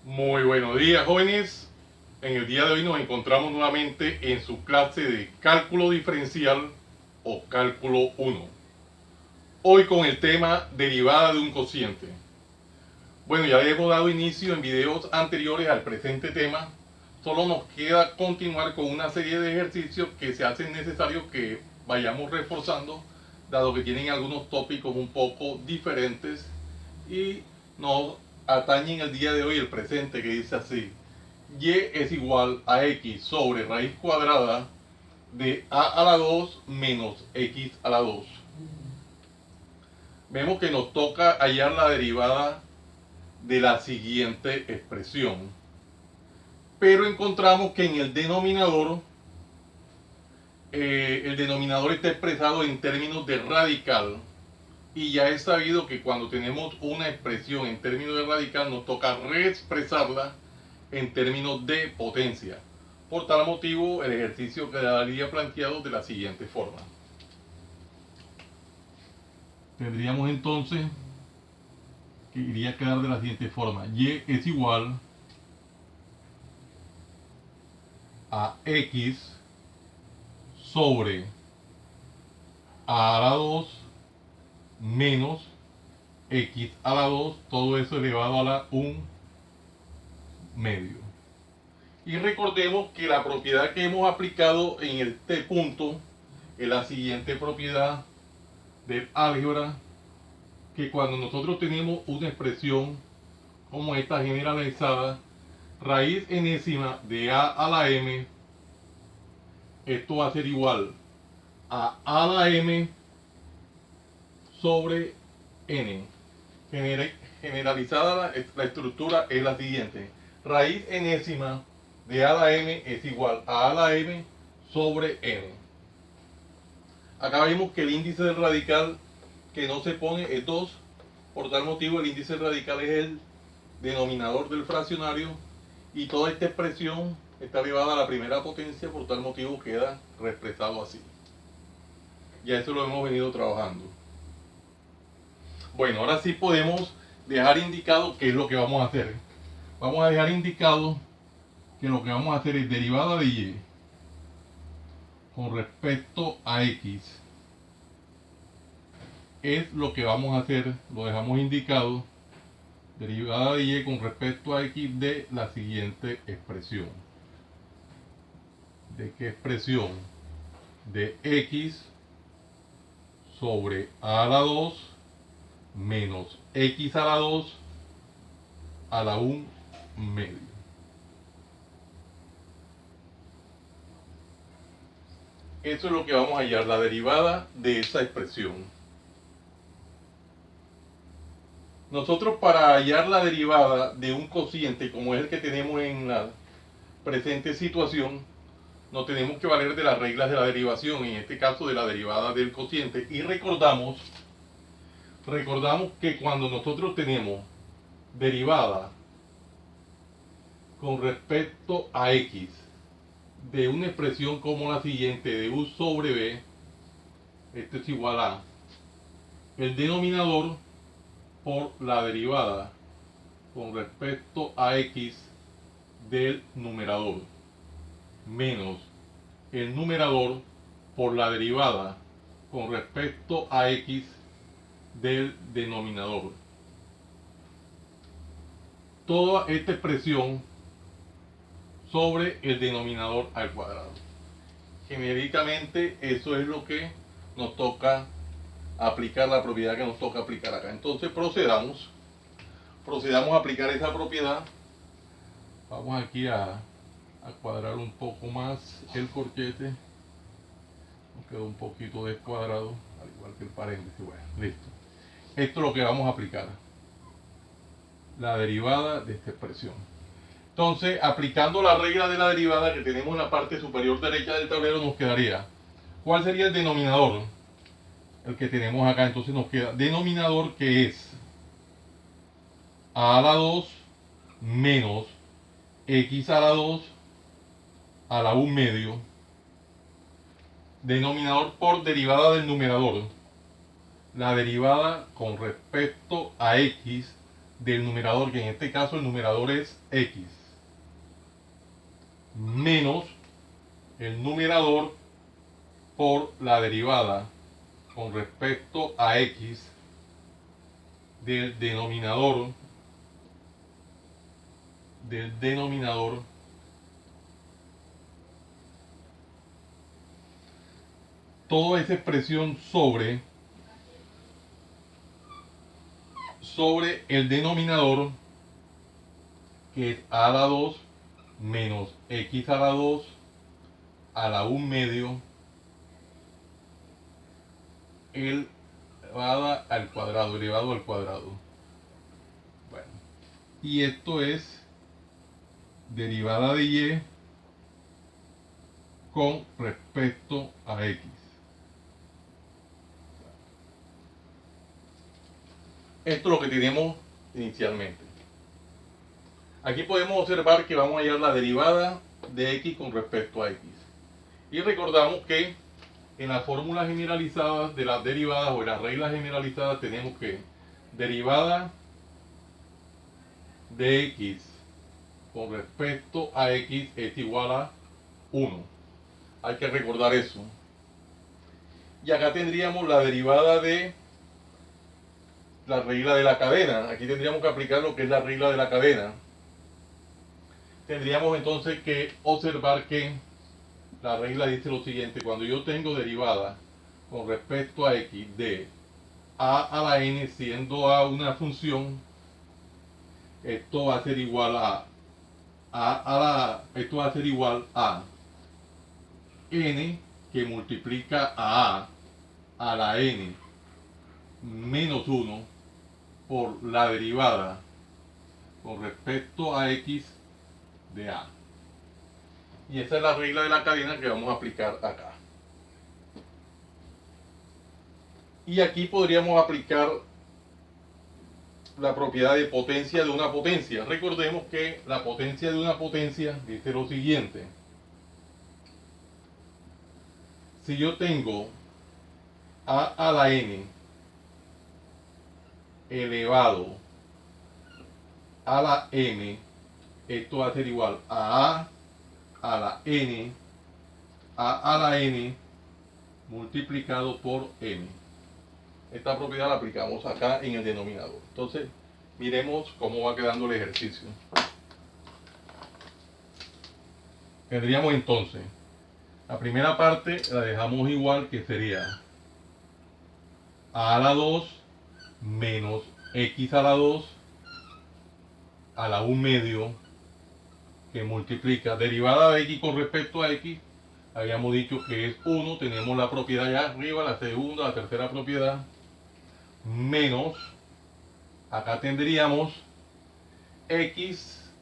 Muy buenos días, jóvenes. En el día de hoy nos encontramos nuevamente en su clase de cálculo diferencial o cálculo 1. Hoy con el tema derivada de un cociente. Bueno, ya le hemos dado inicio en videos anteriores al presente tema. Solo nos queda continuar con una serie de ejercicios que se hacen necesarios que vayamos reforzando, dado que tienen algunos tópicos un poco diferentes y nos atañen el día de hoy el presente, que dice así: y es igual a x sobre raíz cuadrada de a a la 2 menos x a la 2. Vemos que nos toca hallar la derivada de la siguiente expresión, pero encontramos que en el denominador está expresado en términos de radical, y ya es sabido que cuando tenemos una expresión en términos de radical nos toca reexpresarla en términos de potencia. Por tal motivo, el ejercicio quedaría planteado de la siguiente forma. Tendríamos entonces que iría a quedar de la siguiente forma: y es igual a x sobre a la 2 menos x a la 2, todo eso elevado a la 1 medio. Y recordemos que la propiedad que hemos aplicado en este punto es la siguiente propiedad del álgebra, que cuando nosotros tenemos una expresión como esta generalizada, raíz enésima de a a la m, esto va a ser igual a la m sobre n. Generalizada la estructura es la siguiente: raíz enésima de a a la m es igual a la m sobre n. Acá vemos que el índice del radical que no se pone es 2, por tal motivo el índice radical es el denominador del fraccionario, y toda esta expresión está elevada a la primera potencia, por tal motivo queda reexpresado así. Ya eso lo hemos venido trabajando. Bueno, ahora sí podemos dejar indicado qué es lo que vamos a hacer. Vamos a dejar indicado que lo que vamos a hacer es derivada de y con respecto a x. Es lo que vamos a hacer, lo dejamos indicado: derivada de y con respecto a x de la siguiente expresión. ¿De qué expresión? De x sobre a a la 2 menos x a la 2 a la 1 medio. Eso es lo que vamos a hallar, la derivada de esa expresión. Nosotros, para hallar la derivada de un cociente como es el que tenemos en la presente situación, nos tenemos que valer de las reglas de la derivación, en este caso de la derivada del cociente. Y recordamos que cuando nosotros tenemos derivada con respecto a x de una expresión como la siguiente, de u sobre b, esto es igual a el denominador por la derivada con respecto a x del numerador, menos el numerador por la derivada con respecto a x del denominador. Toda esta expresión sobre el denominador al cuadrado. Genéricamente eso es lo que nos toca aplicar, la propiedad que nos toca aplicar acá. Entonces procedamos a aplicar esa propiedad. Vamos aquí a cuadrar un poco más el corchete. Nos quedó un poquito descuadrado, al igual que el paréntesis. Bueno, listo. Esto es lo que vamos a aplicar: la derivada de esta expresión. Entonces, aplicando la regla de la derivada que tenemos en la parte superior derecha del tablero, nos quedaría: ¿cuál sería el denominador? El que tenemos acá. Entonces nos queda denominador, que es a la 2 menos x a la 2 a la 1 medio. Denominador por derivada del numerador, la derivada con respecto a x del numerador, que en este caso el numerador es x, menos el numerador por la derivada con respecto a x del denominador toda esa expresión sobre el denominador, que es a la 2 menos x a la 2 a la 1 medio elevada al cuadrado, elevado al cuadrado. Bueno, y esto es derivada de y con respecto a x. Esto es lo que tenemos inicialmente. Aquí podemos observar que vamos a hallar la derivada de x con respecto a x. Y recordamos que en las fórmulas generalizadas de las derivadas o en las reglas generalizadas tenemos que derivada de x con respecto a x es igual a 1. Hay que recordar eso. Y acá tendríamos la derivada de la regla de la cadena. Aquí tendríamos que aplicar lo que es la regla de la cadena. Tendríamos entonces que observar que la regla dice lo siguiente: cuando yo tengo derivada con respecto a x de a la n, siendo a una función, esto va a ser igual esto va a ser igual a n que multiplica a la n menos 1 por la derivada con respecto a x de a. Y esa es la regla de la cadena que vamos a aplicar acá. Y aquí podríamos aplicar la propiedad de potencia de una potencia. Recordemos que la potencia de una potencia dice lo siguiente: si yo tengo a la n elevado a la m, esto va a ser igual a la n, a la n multiplicado por m. Esta propiedad la aplicamos acá en el denominador. Entonces, miremos cómo va quedando el ejercicio. Tendríamos entonces, la primera parte la dejamos igual, que sería a la 2 menos x a la 2 a la 1 medio, que multiplica derivada de x con respecto a x. Habíamos dicho que es 1, tenemos la propiedad allá arriba, la segunda, la tercera propiedad, menos, acá tendríamos x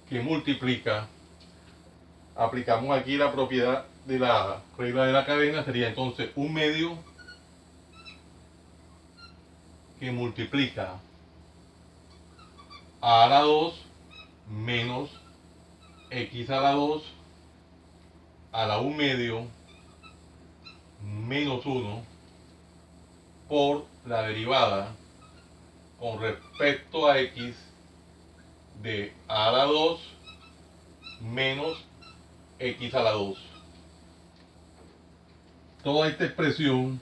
que multiplica, aplicamos aquí la propiedad de la regla de la cadena, sería entonces 1 medio que multiplica a la 2 menos x a la 2 a la 1 medio menos 1 por la derivada con respecto a x de a la 2 menos x a la 2. Toda esta expresión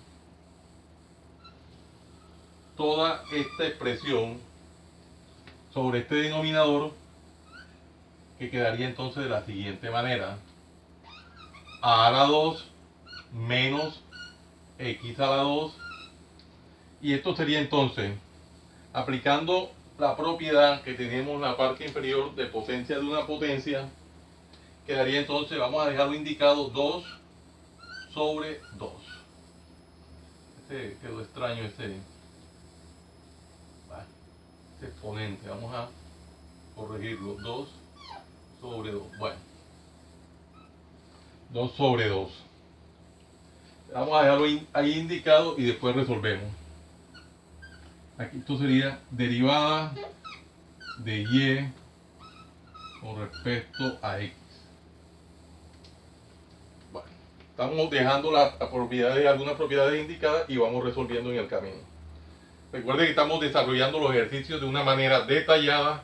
sobre este denominador, que quedaría entonces de la siguiente manera: a la 2 menos x a la 2, y esto sería entonces, aplicando la propiedad que tenemos en la parte inferior de potencia de una potencia, quedaría entonces, vamos a dejarlo indicado, 2 sobre 2. Quedó extraño ese exponente, vamos a corregirlo. 2 sobre 2, bueno, 2 sobre 2. Vamos a dejarlo ahí indicado y después resolvemos. Aquí esto sería derivada de y con respecto a x. Bueno, estamos dejando las propiedades, algunas propiedades indicadas, y vamos resolviendo en el camino. Recuerden que estamos desarrollando los ejercicios de una manera detallada,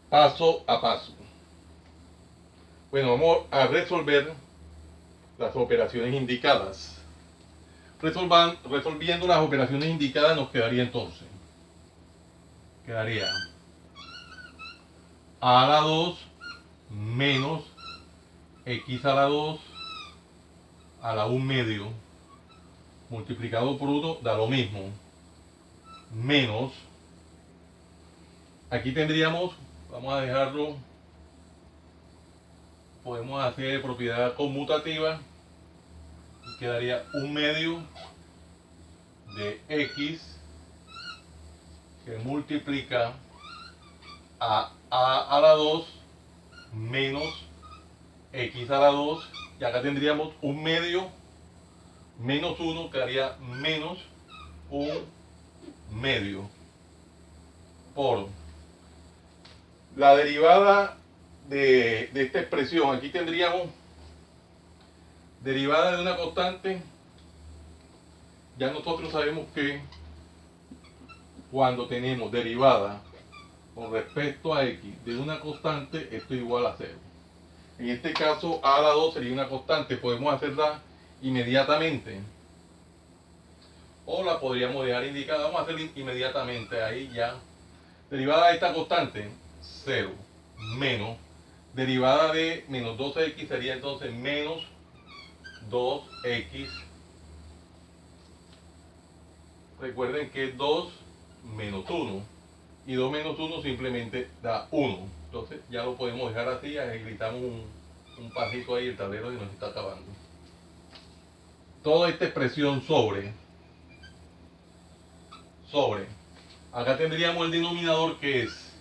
paso a paso. Bueno, vamos a resolver las operaciones indicadas. Resolviendo las operaciones indicadas nos quedaría entonces. Quedaría a a la 2 menos x a la 2 a la 1 medio multiplicado por 1 da lo mismo, menos, aquí tendríamos, vamos a dejarlo, podemos hacer propiedad conmutativa y quedaría 1 medio de x que multiplica a la 2 menos x a la 2, y acá tendríamos 1 medio menos 1, quedaría menos 1 medio por la derivada de esta expresión. Aquí tendríamos derivada de una constante. Ya nosotros sabemos que cuando tenemos derivada con respecto a x de una constante, esto es igual a 0. En este caso, a la 2 sería una constante. Podemos hacerla inmediatamente o la podríamos dejar indicada. Vamos a hacerla inmediatamente. Ahí ya. Derivada de esta constante, 0 menos. Derivada de menos 2x sería entonces menos 2x. Recuerden que es 2 menos 1. Y 2 menos 1 simplemente da 1. Entonces ya lo podemos dejar así. Agilizamos un pasito ahí, el tablero se nos está acabando. Toda esta expresión sobre. Acá tendríamos el denominador que es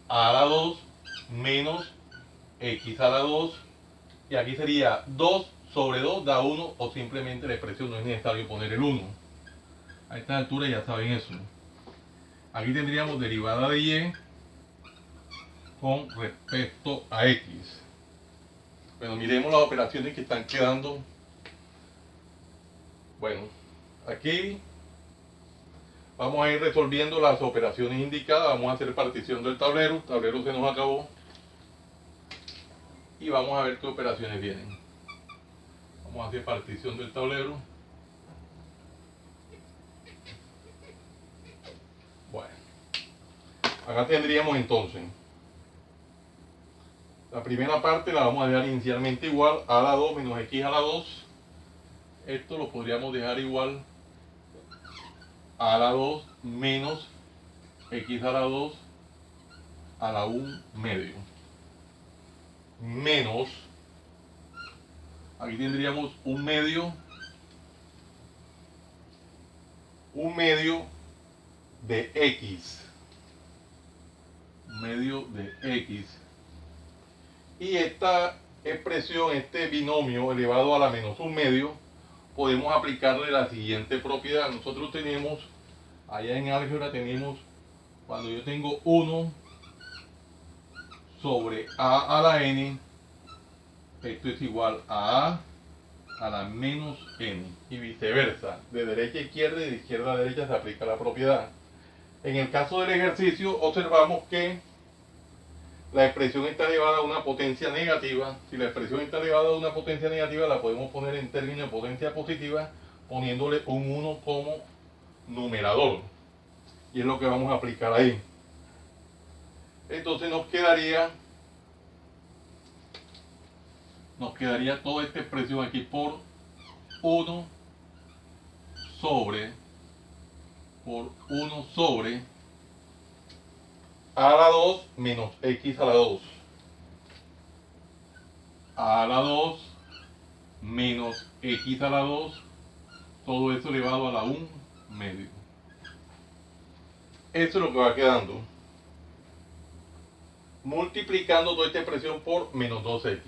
a la 2 menos x a la 2. Y aquí sería 2 sobre 2 da 1, o simplemente la expresión no es necesario poner el 1. A esta altura ya saben eso. Aquí tendríamos derivada de y con respecto a x. Bueno, miremos las operaciones que están quedando. Bueno, aquí vamos a ir resolviendo las operaciones indicadas. Vamos a hacer partición del tablero. El tablero se nos acabó. Y vamos a ver qué operaciones vienen. Vamos a hacer partición del tablero. Bueno, acá tendríamos entonces la primera parte, la vamos a dejar inicialmente igual a la 2 menos x a la 2. Esto lo podríamos dejar igual a la 2 menos x a la 2 a la 1 medio. Menos, aquí tendríamos 1 medio de x. 1 medio de x. Y esta expresión, este binomio elevado a la menos 1 medio, podemos aplicarle la siguiente propiedad. Nosotros tenemos, allá en álgebra tenemos, cuando yo tengo 1 sobre a la n, esto es igual a la menos n, y viceversa, de derecha a izquierda y de izquierda a derecha se aplica la propiedad. En el caso del ejercicio observamos que la expresión está elevada a una potencia negativa. Si la expresión está elevada a una potencia negativa, la podemos poner en términos de potencia positiva poniéndole un 1 como numerador, y es lo que vamos a aplicar ahí. Entonces nos quedaría toda esta expresión aquí por 1 sobre a la 2 menos x a la 2. A la 2 menos x a la 2, todo eso elevado a la 1 medio. Eso es lo que va quedando. Multiplicando toda esta expresión por menos 2x.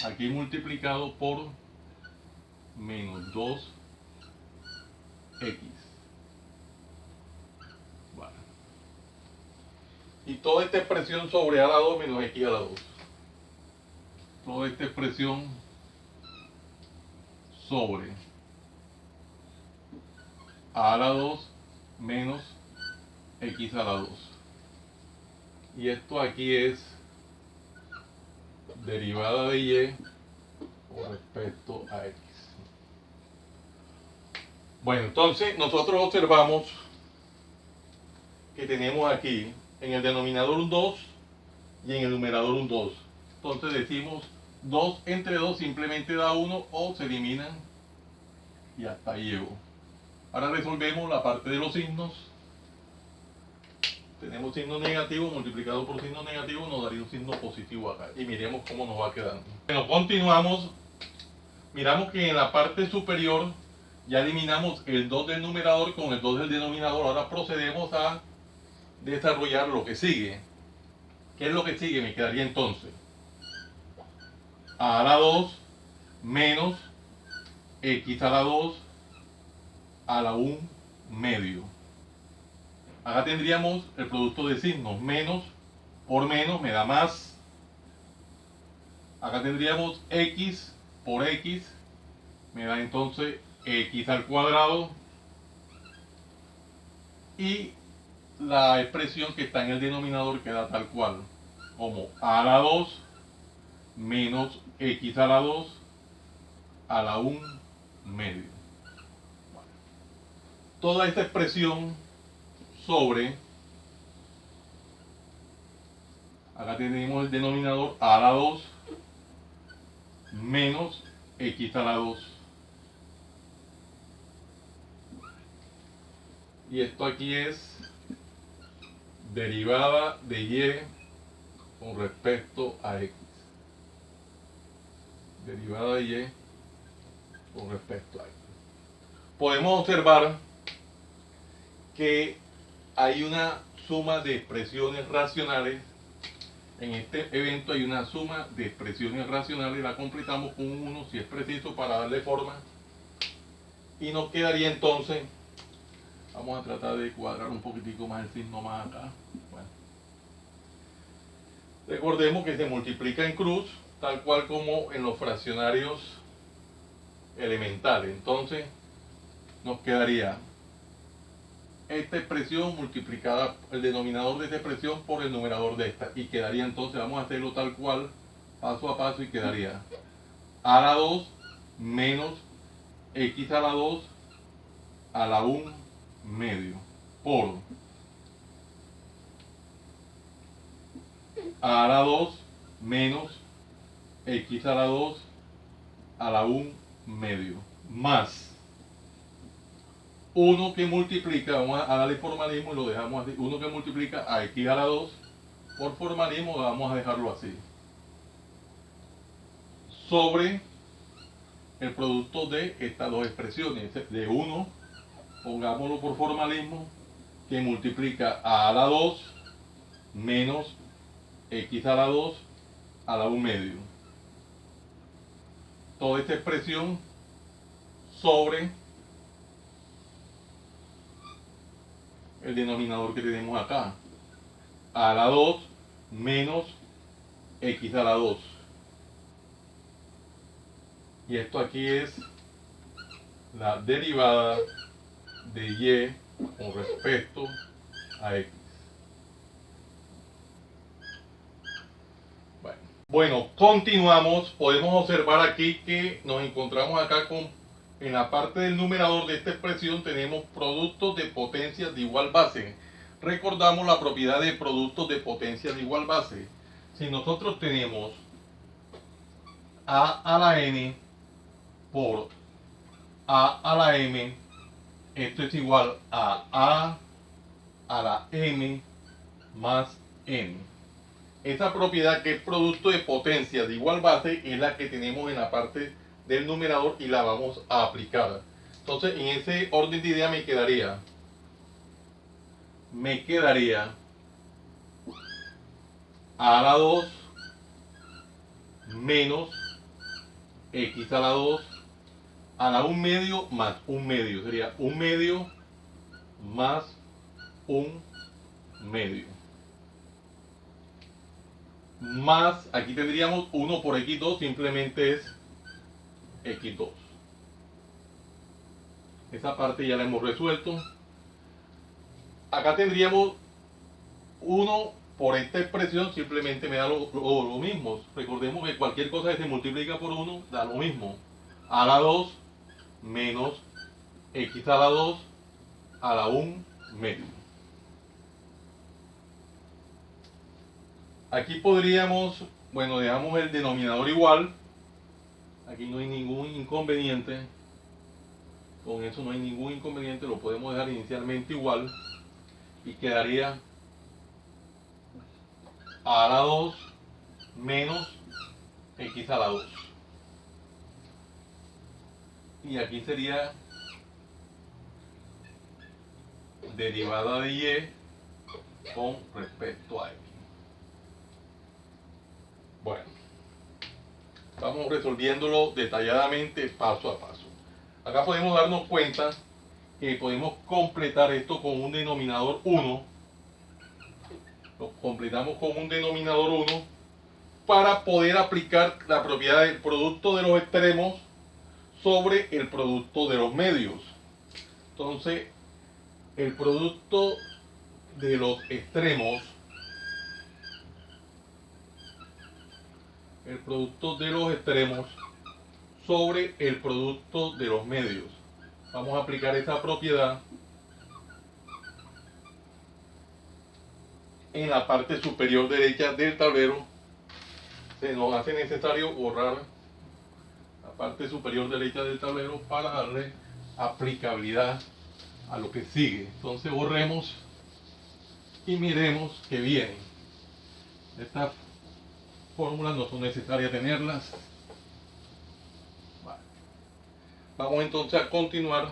Aquí multiplicado por menos 2x. Bueno. Y toda esta expresión sobre a la 2 menos x a la 2. Toda esta expresión sobre a la 2 menos x a la 2. Y esto aquí es derivada de y con respecto a x. Bueno, entonces nosotros observamos que tenemos aquí en el denominador un 2 y en el numerador un 2. Entonces decimos 2 entre 2 simplemente da 1 o se eliminan y hasta ahí llegó. Ahora resolvemos la parte de los signos. Tenemos signo negativo multiplicado por signo negativo, nos daría un signo positivo acá. Y miremos cómo nos va quedando. Bueno, continuamos. Miramos que en la parte superior ya eliminamos el 2 del numerador con el 2 del denominador. Ahora procedemos a desarrollar lo que sigue. ¿Qué es lo que sigue? Me quedaría entonces a la 2 menos x a la 2 a la 1 medio. Acá tendríamos el producto de signos. Menos por menos me da más. Acá tendríamos x por x. Me da entonces x al cuadrado. Y la expresión que está en el denominador queda tal cual. Como a la 2 menos x a la 2 a la 1 medio. Toda esta expresión sobre, acá tenemos el denominador a la 2 menos x a la 2. Y esto aquí es derivada de y con respecto a x. Derivada de y con respecto a x. Podemos observar que hay una suma de expresiones racionales. En este evento hay una suma de expresiones racionales. La completamos con un 1 si es preciso para darle forma. Y nos quedaría entonces, vamos a tratar de cuadrar un poquitico más el signo más acá. Bueno. Recordemos que se multiplica en cruz, tal cual como en los fraccionarios elementales. Entonces nos quedaría esta expresión multiplicada, el denominador de esta expresión por el numerador de esta, y quedaría entonces, vamos a hacerlo tal cual, paso a paso, y quedaría a la 2 menos x a la 2 a la 1 medio por a la 2 menos x a la 2 a la 1 medio más 1 que multiplica, vamos a darle formalismo y lo dejamos así, 1 que multiplica a x a la 2, por formalismo vamos a dejarlo así, sobre el producto de estas dos expresiones, de 1, pongámoslo por formalismo, que multiplica a la 2 menos x a la 2 a la 1 medio. Toda esta expresión sobre el denominador que tenemos acá, a la 2 menos x a la 2. Y esto aquí es la derivada de y con respecto a x. Bueno, continuamos. Podemos observar aquí que nos encontramos acá con, en la parte del numerador de esta expresión tenemos productos de potencias de igual base. Recordamos la propiedad de productos de potencias de igual base. Si nosotros tenemos a la n por a la m, esto es igual a la m más n. Esa propiedad, que es producto de potencias de igual base, es la que tenemos en la parte del numerador y la vamos a aplicar. Entonces, en ese orden de idea me quedaría a la 2 menos x a la 2 a la 1 medio más 1 medio. Sería 1 medio más 1 medio. Más, aquí tendríamos 1 por x2, simplemente es x2. Esa parte ya la hemos resuelto. Acá tendríamos 1 por esta expresión, simplemente me da lo mismo. Recordemos que cualquier cosa que se multiplica por 1 da lo mismo. A la 2 menos x a la 2 a la 1 medio. Aquí podríamos, bueno, dejamos el denominador igual. Aquí no hay ningún inconveniente. Con eso no hay ningún inconveniente, lo podemos dejar inicialmente igual. Y quedaría a la 2 menos x a la 2. Y aquí sería derivada de y con respecto a x. Bueno, vamos resolviéndolo detalladamente paso a paso. Acá podemos darnos cuenta que podemos completar esto con un denominador 1. Lo completamos con un denominador 1 para poder aplicar la propiedad del producto de los extremos sobre el producto de los medios. Entonces, el producto de los extremos, sobre el producto de los medios. Vamos a aplicar esa propiedad en la parte superior derecha del tablero. Se nos hace necesario borrar la parte superior derecha del tablero para darle aplicabilidad a lo que sigue. Entonces borremos y miremos que vienen. Estas fórmulas no son necesarias tenerlas. Vale. Vamos entonces a continuar.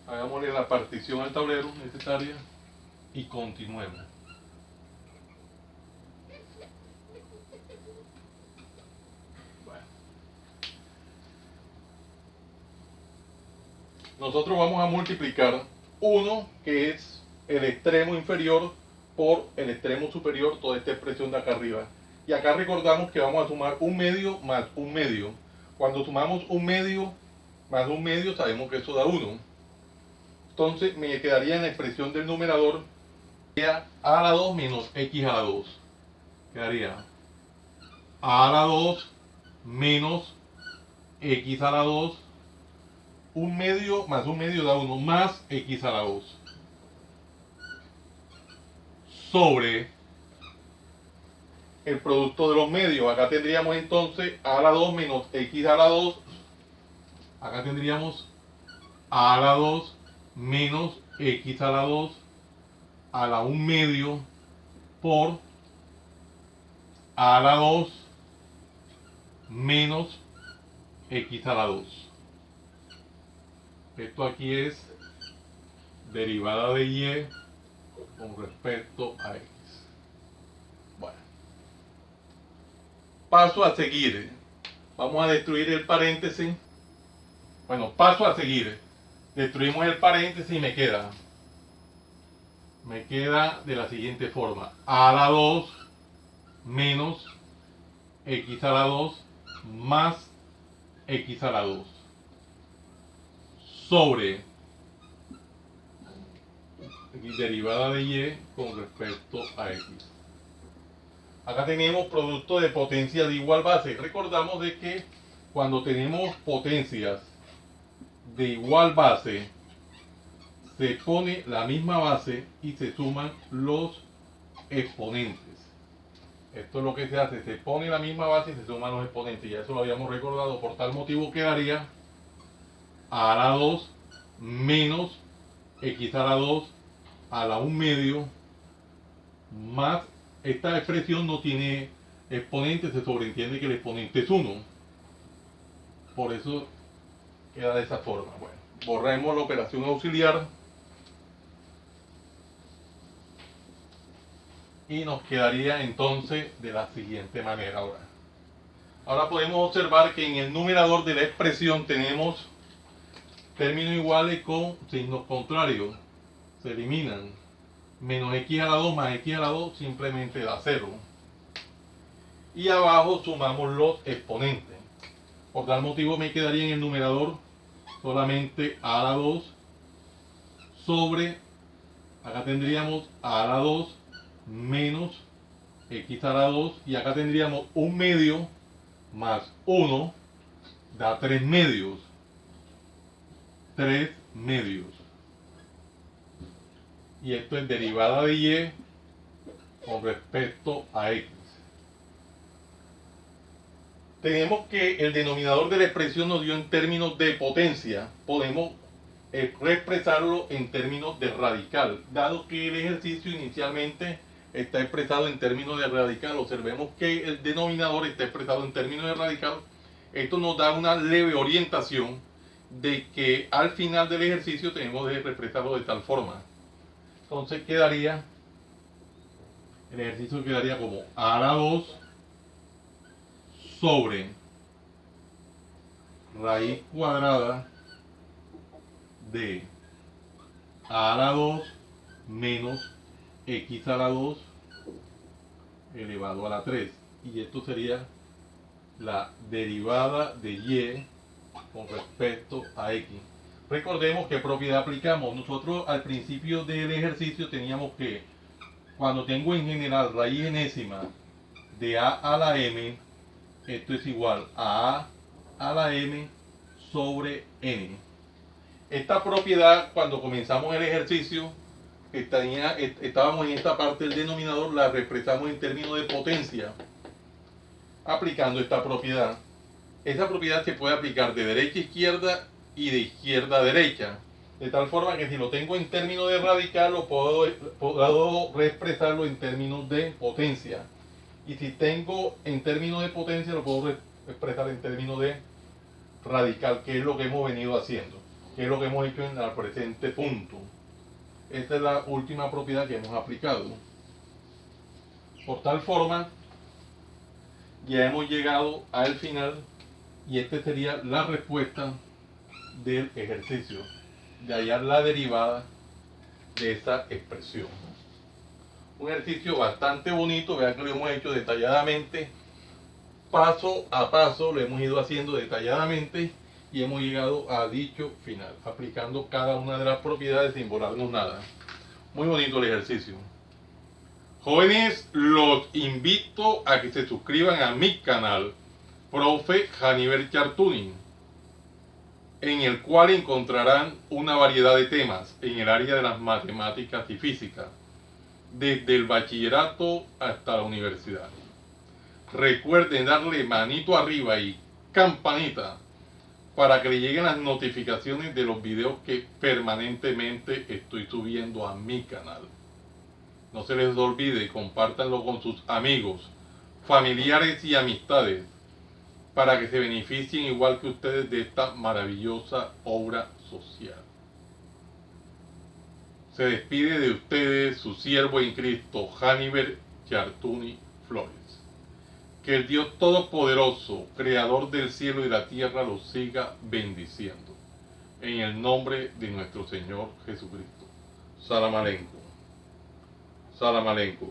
Hagámosle la partición al tablero necesaria y continuemos. Bueno. Nosotros vamos a multiplicar 1, que es el extremo inferior, por el extremo superior, toda esta expresión de acá arriba. Y acá recordamos que vamos a sumar 1 medio más 1 medio. Cuando sumamos 1 medio más 1 medio, sabemos que eso da 1. Entonces me quedaría en la expresión del numerador a la 2 menos x a la 2. Quedaría a la 2 menos x a la 2. 1 medio más 1 medio da 1, más x a la 2. Sobre el producto de los medios. Acá tendríamos entonces a la 2 menos x a la 2. Acá tendríamos a la 2 menos x a la 2 a la 1 medio por a la 2 menos x a la 2. Esto aquí es derivada de y con respecto a x. Bueno, paso a seguir. Vamos a destruir el paréntesis. Bueno, paso a seguir. Destruimos el paréntesis y me queda de la siguiente forma: a la 2 menos x a la 2 más x a la 2 sobre derivada de y con respecto a x. Acá tenemos producto de potencia de igual base. Recordamos de que cuando tenemos potencias de igual base, se pone la misma base y se suman los exponentes. Esto es lo que se hace: se pone la misma base y se suman los exponentes. Ya eso lo habíamos recordado. Por tal motivo quedaría a la 2 menos x a la 2 a la 1 medio más, esta expresión no tiene exponente, se sobreentiende que el exponente es 1. Por eso queda de esa forma. Bueno, borremos la operación auxiliar y nos quedaría entonces de la siguiente manera. Ahora podemos observar que en el numerador de la expresión tenemos términos iguales con signos contrarios. Se eliminan. Menos x a la 2 más x a la 2 simplemente da 0. Y abajo sumamos los exponentes. Por tal motivo me quedaría en el numerador solamente a la 2 sobre, acá tendríamos a la 2 menos x a la 2 y acá tendríamos 1 medio más 1 da 3 medios. 3 medios. Y esto es derivada de y con respecto a x. Tenemos que el denominador de la expresión nos dio en términos de potencia. Podemos reexpresarlo en términos de radical. Dado que el ejercicio inicialmente está expresado en términos de radical, observemos que el denominador está expresado en términos de radical. Esto nos da una leve orientación de que al final del ejercicio tenemos que reexpresarlo de tal forma. Entonces quedaría, el ejercicio quedaría como a a la 2 sobre raíz cuadrada de a la 2 menos x a la 2 elevado a la 3. Y esto sería la derivada de y con respecto a x. Recordemos qué propiedad aplicamos. Nosotros al principio del ejercicio teníamos que, cuando tengo en general raíz enésima de a a la m, esto es igual a la m sobre n. Esta propiedad, cuando comenzamos el ejercicio, estábamos en esta parte del denominador, la reexpresamos en términos de potencia, aplicando esta propiedad. Esa propiedad se puede aplicar de derecha a izquierda y de izquierda a derecha, de tal forma que si lo tengo en términos de radical, lo puedo reexpresarlo en términos de potencia. Y si tengo en términos de potencia, lo puedo expresar en términos de radical, que es lo que hemos venido haciendo, que es lo que hemos hecho en el presente punto. Esta es la última propiedad que hemos aplicado. Por tal forma, ya hemos llegado al final y esta sería la respuesta del ejercicio, de hallar la derivada de esa expresión. Un ejercicio bastante bonito, vean que lo hemos hecho detalladamente, paso a paso, lo hemos ido haciendo detalladamente y hemos llegado a dicho final, aplicando cada una de las propiedades sin volarnos nada. Muy bonito el ejercicio. Jóvenes, los invito a que se suscriban a mi canal, Profe Janiver Chartuning, en el cual encontrarán una variedad de temas en el área de las matemáticas y física, desde el bachillerato hasta la universidad. Recuerden darle manito arriba y campanita para que le lleguen las notificaciones de los videos que permanentemente estoy subiendo a mi canal. No se les olvide, compártanlo con sus amigos, familiares y amistades para que se beneficien igual que ustedes de esta maravillosa obra social. Se despide de ustedes su siervo en Cristo, Janiver Chartuni Flores. Que el Dios Todopoderoso, Creador del cielo y la tierra, los siga bendiciendo. En el nombre de nuestro Señor Jesucristo. Salam aleikum. Salam aleikum.